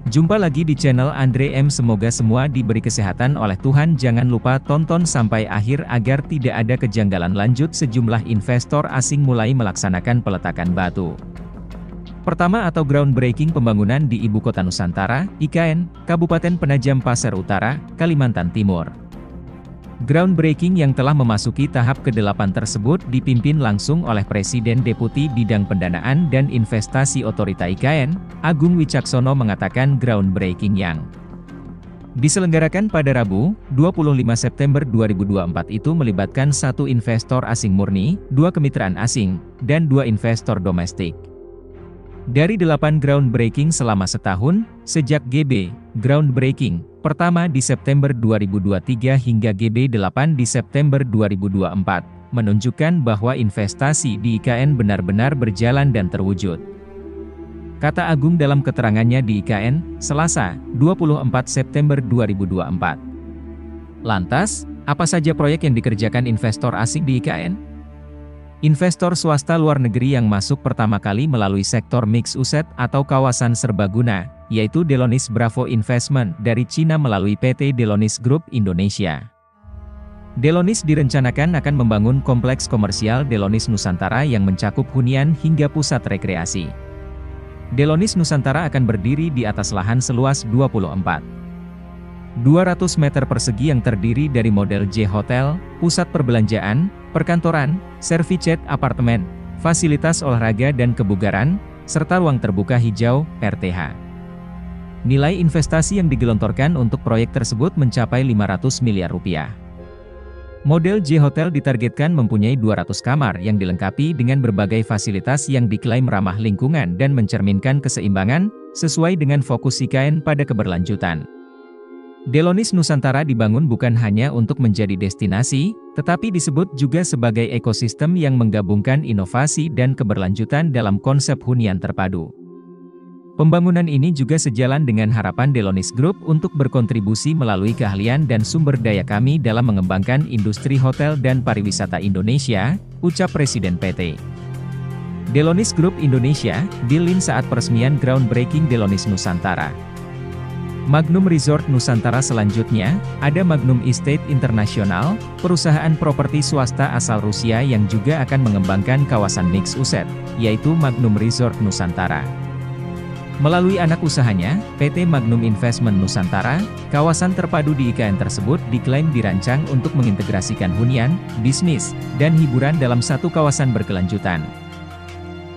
Jumpa lagi di channel Andre M. Semoga semua diberi kesehatan oleh Tuhan. Jangan lupa tonton sampai akhir agar tidak ada kejanggalan. Lanjut, sejumlah investor asing mulai melaksanakan peletakan batu pertama atau groundbreaking pembangunan di Ibu Kota Nusantara, IKN, Kabupaten Penajam Pasir Utara, Kalimantan Timur. Groundbreaking yang telah memasuki tahap ke-8 tersebut dipimpin langsung oleh Presiden Deputi Bidang Pendanaan dan Investasi Otorita IKN, Agung Wicaksono, mengatakan groundbreaking yang diselenggarakan pada Rabu, 25 September 2024 itu melibatkan 1 investor asing murni, 2 kemitraan asing, dan 2 investor domestik. Dari 8 groundbreaking selama setahun, sejak GB groundbreaking pertama di September 2023 hingga GB 8 di September 2024, menunjukkan bahwa investasi di IKN benar-benar berjalan dan terwujud. Kata Agung dalam keterangannya di IKN, Selasa, 24 September 2024. Lantas, apa saja proyek yang dikerjakan investor asing di IKN? Investor swasta luar negeri yang masuk pertama kali melalui sektor mix uset atau kawasan serbaguna, yaitu Delonis Bravo Investment dari Cina melalui PT Delonis Group Indonesia. Delonis direncanakan akan membangun kompleks komersial Delonis Nusantara yang mencakup hunian hingga pusat rekreasi. Delonis Nusantara akan berdiri di atas lahan seluas 200 meter persegi yang terdiri dari model J Hotel, pusat perbelanjaan, perkantoran, serviced apartemen, fasilitas olahraga dan kebugaran, serta ruang terbuka hijau, RTH. Nilai investasi yang digelontorkan untuk proyek tersebut mencapai 500 miliar rupiah. Model J Hotel ditargetkan mempunyai 200 kamar yang dilengkapi dengan berbagai fasilitas yang diklaim ramah lingkungan dan mencerminkan keseimbangan, sesuai dengan fokus IKN pada keberlanjutan. Delonis Nusantara dibangun bukan hanya untuk menjadi destinasi, tetapi disebut juga sebagai ekosistem yang menggabungkan inovasi dan keberlanjutan dalam konsep hunian terpadu. Pembangunan ini juga sejalan dengan harapan Delonis Group untuk berkontribusi melalui keahlian dan sumber daya kami dalam mengembangkan industri hotel dan pariwisata Indonesia, ucap Presiden PT Delonis Group Indonesia, Dilin saat peresmian groundbreaking Delonis Nusantara. Magnum Resort Nusantara. Selanjutnya, ada Magnum Estate International, perusahaan properti swasta asal Rusia yang juga akan mengembangkan kawasan mix uset, yaitu Magnum Resort Nusantara. Melalui anak usahanya, PT Magnum Investment Nusantara, kawasan terpadu di IKN tersebut diklaim dirancang untuk mengintegrasikan hunian, bisnis, dan hiburan dalam satu kawasan berkelanjutan.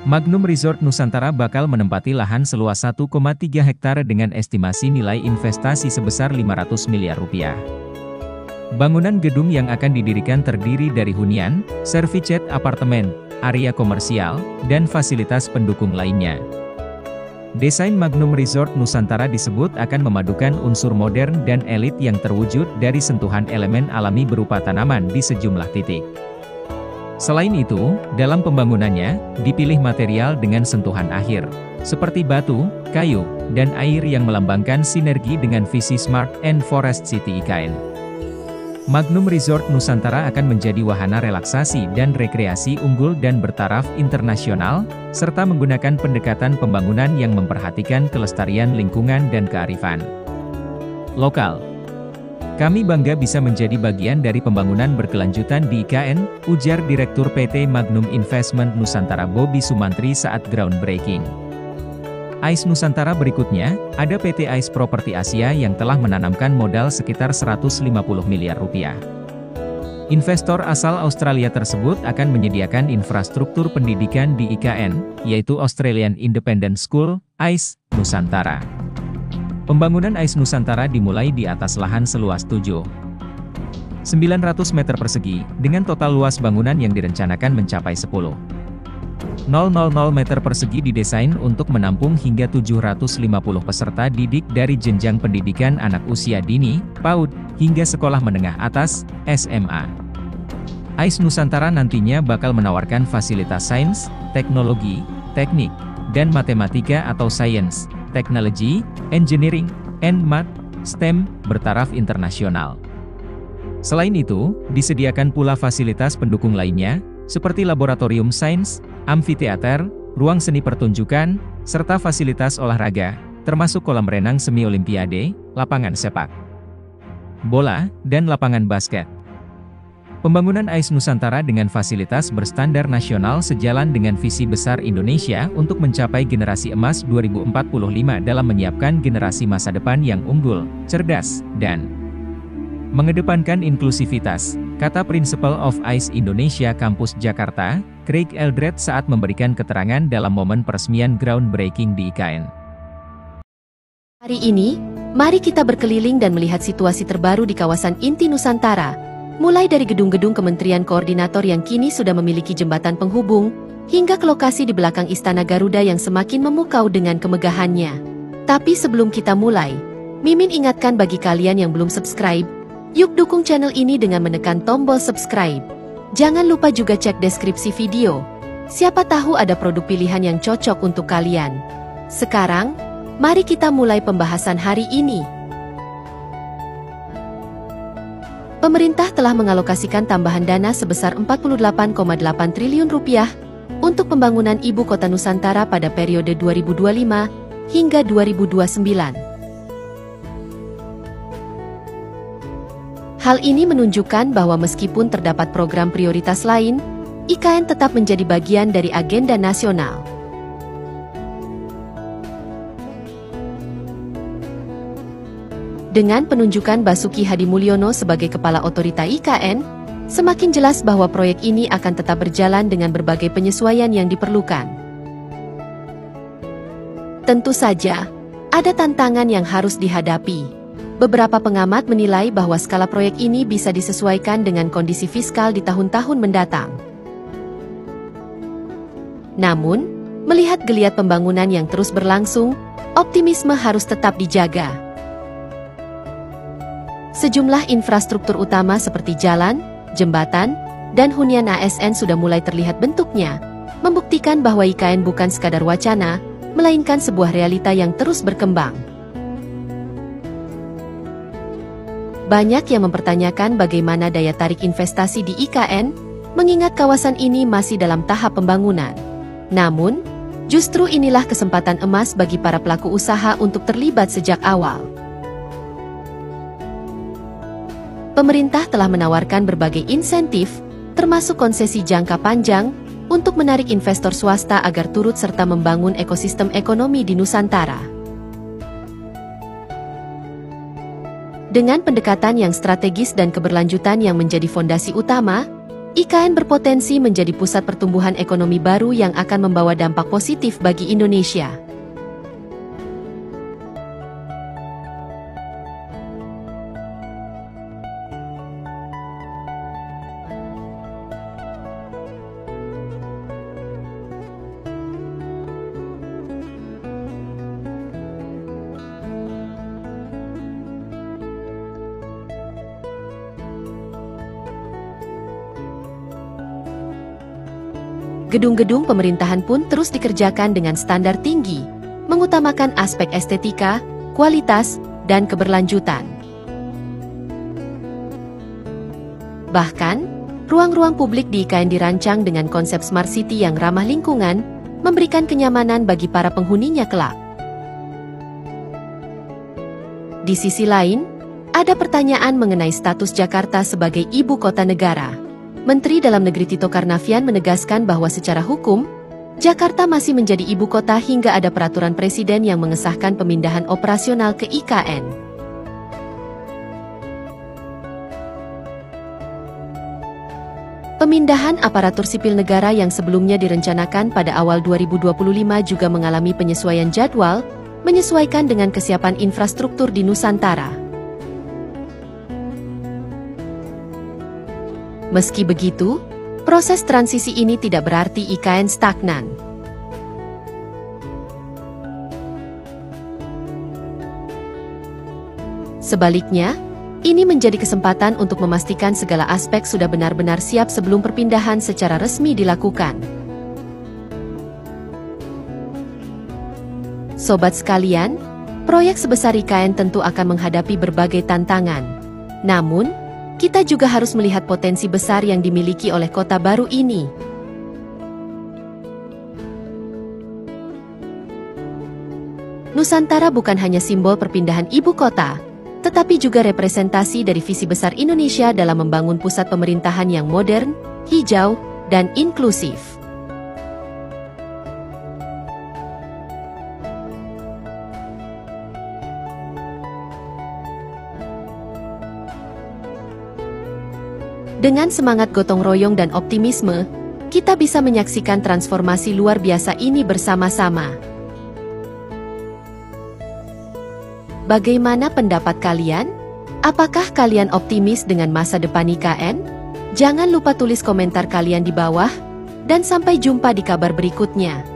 Magnum Resort Nusantara bakal menempati lahan seluas 1,3 hektar dengan estimasi nilai investasi sebesar 500 miliar rupiah. Bangunan gedung yang akan didirikan terdiri dari hunian, serviced apartemen, area komersial, dan fasilitas pendukung lainnya. Desain Magnum Resort Nusantara disebut akan memadukan unsur modern dan elit yang terwujud dari sentuhan elemen alami berupa tanaman di sejumlah titik. Selain itu, dalam pembangunannya, dipilih material dengan sentuhan akhir, seperti batu, kayu, dan air yang melambangkan sinergi dengan visi Smart and Forest City IKN. Magnum Resort Nusantara akan menjadi wahana relaksasi dan rekreasi unggul dan bertaraf internasional, serta menggunakan pendekatan pembangunan yang memperhatikan kelestarian lingkungan dan kearifan lokal. Kami bangga bisa menjadi bagian dari pembangunan berkelanjutan di IKN, ujar Direktur PT Magnum Investment Nusantara Bobi Sumantri saat groundbreaking. AIS Nusantara. Berikutnya, ada PT AIS Property Asia yang telah menanamkan modal sekitar 150 miliar rupiah. Investor asal Australia tersebut akan menyediakan infrastruktur pendidikan di IKN, yaitu Australian Independent School, AIS, Nusantara. Pembangunan AIS Nusantara dimulai di atas lahan seluas 7.900 meter persegi, dengan total luas bangunan yang direncanakan mencapai 10.000 meter persegi didesain untuk menampung hingga 750 peserta didik dari jenjang pendidikan anak usia dini, PAUD, hingga sekolah menengah atas, SMA. AIS Nusantara nantinya bakal menawarkan fasilitas sains, teknologi, teknik, dan matematika atau science, technology, engineering, and math, STEM, bertaraf internasional. Selain itu, disediakan pula fasilitas pendukung lainnya, seperti laboratorium sains, amfiteater, ruang seni pertunjukan, serta fasilitas olahraga, termasuk kolam renang semi olimpiade, lapangan sepak bola, dan lapangan basket. Pembangunan AIS Nusantara dengan fasilitas berstandar nasional sejalan dengan visi besar Indonesia untuk mencapai generasi emas 2045 dalam menyiapkan generasi masa depan yang unggul, cerdas, dan mengedepankan inklusivitas, kata Principal of AIS Indonesia Kampus Jakarta, Craig Eldred saat memberikan keterangan dalam momen peresmian groundbreaking di IKN. Hari ini, mari kita berkeliling dan melihat situasi terbaru di kawasan inti Nusantara, mulai dari gedung-gedung Kementerian Koordinator yang kini sudah memiliki jembatan penghubung, hingga ke lokasi di belakang Istana Garuda yang semakin memukau dengan kemegahannya. Tapi sebelum kita mulai, Mimin ingatkan bagi kalian yang belum subscribe, yuk dukung channel ini dengan menekan tombol subscribe. Jangan lupa juga cek deskripsi video. Siapa tahu ada produk pilihan yang cocok untuk kalian. Sekarang, mari kita mulai pembahasan hari ini. Pemerintah telah mengalokasikan tambahan dana sebesar 48,8 triliun rupiah untuk pembangunan Ibu Kota Nusantara pada periode 2025 hingga 2029. Hal ini menunjukkan bahwa meskipun terdapat program prioritas lain, IKN tetap menjadi bagian dari agenda nasional. Dengan penunjukan Basuki Hadimulyono sebagai Kepala Otorita IKN, semakin jelas bahwa proyek ini akan tetap berjalan dengan berbagai penyesuaian yang diperlukan. Tentu saja, ada tantangan yang harus dihadapi. Beberapa pengamat menilai bahwa skala proyek ini bisa disesuaikan dengan kondisi fiskal di tahun-tahun mendatang. Namun, melihat geliat pembangunan yang terus berlangsung, optimisme harus tetap dijaga. Sejumlah infrastruktur utama seperti jalan, jembatan, dan hunian ASN sudah mulai terlihat bentuknya, membuktikan bahwa IKN bukan sekadar wacana, melainkan sebuah realita yang terus berkembang. Banyak yang mempertanyakan bagaimana daya tarik investasi di IKN, mengingat kawasan ini masih dalam tahap pembangunan. Namun, justru inilah kesempatan emas bagi para pelaku usaha untuk terlibat sejak awal. Pemerintah telah menawarkan berbagai insentif, termasuk konsesi jangka panjang, untuk menarik investor swasta agar turut serta membangun ekosistem ekonomi di Nusantara. Dengan pendekatan yang strategis dan keberlanjutan yang menjadi fondasi utama, IKN berpotensi menjadi pusat pertumbuhan ekonomi baru yang akan membawa dampak positif bagi Indonesia. Gedung-gedung pemerintahan pun terus dikerjakan dengan standar tinggi, mengutamakan aspek estetika, kualitas, dan keberlanjutan. Bahkan, ruang-ruang publik di IKN dirancang dengan konsep smart city yang ramah lingkungan, memberikan kenyamanan bagi para penghuninya kelak. Di sisi lain, ada pertanyaan mengenai status Jakarta sebagai ibu kota negara. Menteri Dalam Negeri Tito Karnavian menegaskan bahwa secara hukum, Jakarta masih menjadi ibu kota hingga ada peraturan presiden yang mengesahkan pemindahan operasional ke IKN. Pemindahan aparatur sipil negara yang sebelumnya direncanakan pada awal 2025 juga mengalami penyesuaian jadwal, menyesuaikan dengan kesiapan infrastruktur di Nusantara. Meski begitu, proses transisi ini tidak berarti IKN stagnan. Sebaliknya, ini menjadi kesempatan untuk memastikan segala aspek sudah benar-benar siap sebelum perpindahan secara resmi dilakukan. Sobat sekalian, proyek sebesar IKN tentu akan menghadapi berbagai tantangan. Namun, kita juga harus melihat potensi besar yang dimiliki oleh kota baru ini. Nusantara bukan hanya simbol perpindahan ibu kota, tetapi juga representasi dari visi besar Indonesia dalam membangun pusat pemerintahan yang modern, hijau, dan inklusif. Dengan semangat gotong royong dan optimisme, kita bisa menyaksikan transformasi luar biasa ini bersama-sama. Bagaimana pendapat kalian? Apakah kalian optimis dengan masa depan IKN? Jangan lupa tulis komentar kalian di bawah, dan sampai jumpa di kabar berikutnya.